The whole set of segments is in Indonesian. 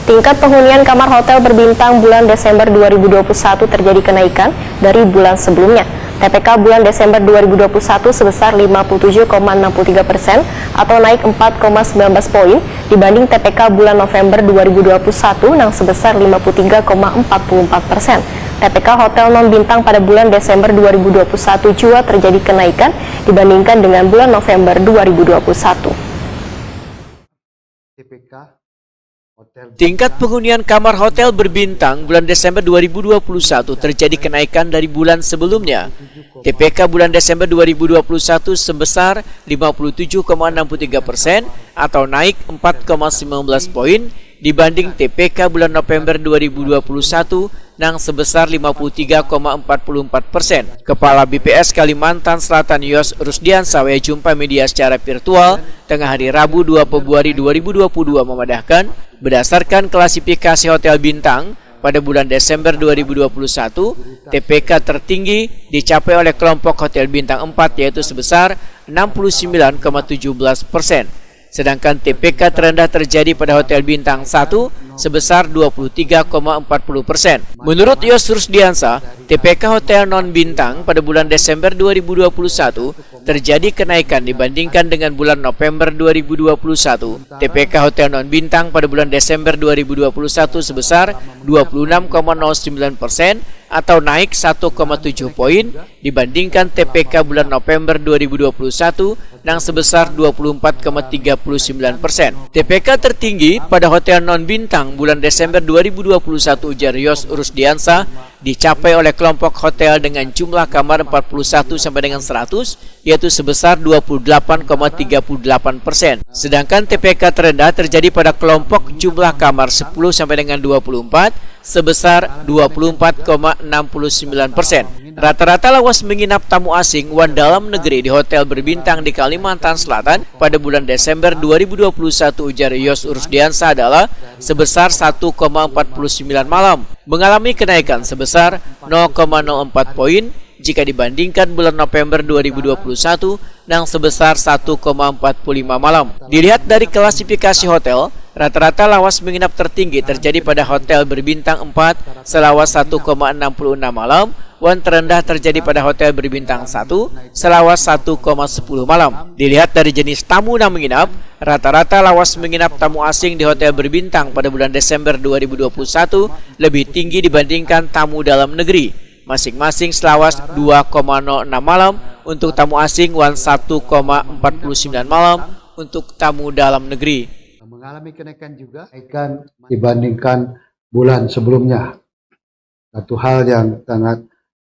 Tingkat penghunian kamar hotel berbintang bulan Desember 2021 terjadi kenaikan dari bulan sebelumnya. TPK bulan Desember 2021 sebesar 57,63% atau naik 4,19 poin dibanding TPK bulan November 2021 yang sebesar 53,44%. TPK hotel non-bintang pada bulan Desember 2021 juga terjadi kenaikan dibandingkan dengan bulan November 2021. Tingkat penghunian kamar hotel berbintang bulan Desember 2021 terjadi kenaikan dari bulan sebelumnya. TPK bulan Desember 2021 sebesar 57,63% atau naik 4,19 poin dibanding TPK bulan November 2021 yang sebesar 53,44%. Kepala BPS Kalimantan Selatan Yos Rusdiansa jumpa media secara virtual tengah hari Rabu 2 Februari 2022 memadahkan berdasarkan klasifikasi hotel bintang pada bulan Desember 2021, TPK tertinggi dicapai oleh kelompok hotel bintang 4 yaitu sebesar 69,17%. Sedangkan TPK terendah terjadi pada hotel bintang 1 sebesar 23,40%. Menurut Yos Rusdiansa, TPK hotel non-bintang pada bulan Desember 2021 terjadi kenaikan dibandingkan dengan bulan November 2021. TPK hotel non-bintang pada bulan Desember 2021 sebesar 26,09% atau naik 1,7 poin dibandingkan TPK bulan November 2021 yang sebesar 24,39%. TPK tertinggi pada hotel non-bintang bulan Desember 2021 ujar Yos Rusdiansa dicapai oleh kelompok hotel dengan jumlah kamar 41 sampai dengan 100 yaitu sebesar 28,38%. Sedangkan TPK terendah terjadi pada kelompok jumlah kamar 10 sampai dengan 24 sebesar 24,69%. Rata-rata lawas menginap tamu asing wan dalam negeri di hotel berbintang di Kalimantan Selatan pada bulan Desember 2021 ujar Yos Rusdiansa adalah sebesar 1,49 malam, mengalami kenaikan sebesar 0,04 poin jika dibandingkan bulan November 2021 yang sebesar 1,45 malam. Dilihat dari klasifikasi hotel, rata-rata lawas menginap tertinggi terjadi pada hotel berbintang 4 selawas 1,66 malam, wan terendah terjadi pada hotel berbintang 1 selawas 1,10 malam. Dilihat dari jenis tamu yang menginap, rata-rata lawas menginap tamu asing di hotel berbintang pada bulan Desember 2021 lebih tinggi dibandingkan tamu dalam negeri, masing-masing selawas 2,06 malam untuk tamu asing wan 1,49 malam untuk tamu dalam negeri. Mengalami kenaikan juga dibandingkan bulan sebelumnya. Satu hal yang sangat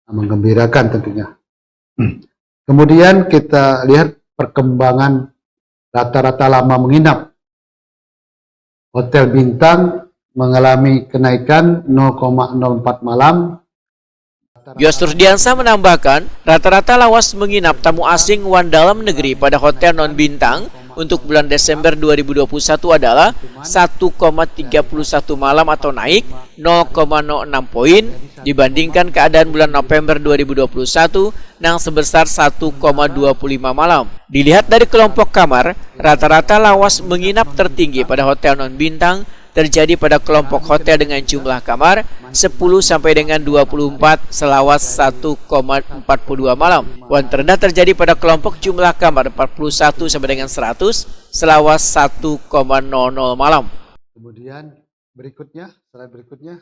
menggembirakan tentunya. Kemudian kita lihat perkembangan rata-rata lama menginap. Hotel bintang mengalami kenaikan 0,04 malam. Yos Rusdiansa menambahkan, rata-rata lawas menginap tamu asing wan dalam negeri pada hotel non-bintang untuk bulan Desember 2021 adalah 1,31 malam atau naik 0,06 poin dibandingkan keadaan bulan November 2021 yang sebesar 1,25 malam. Dilihat dari kelompok kamar, rata-rata lawas menginap tertinggi pada hotel non-bintang terjadi pada kelompok hotel dengan jumlah kamar 10 sampai dengan 24 selawas 1,42 malam. Wan terendah terjadi pada kelompok jumlah kamar 41 sampai dengan 100 selawas 1,00 malam. Kemudian slide berikutnya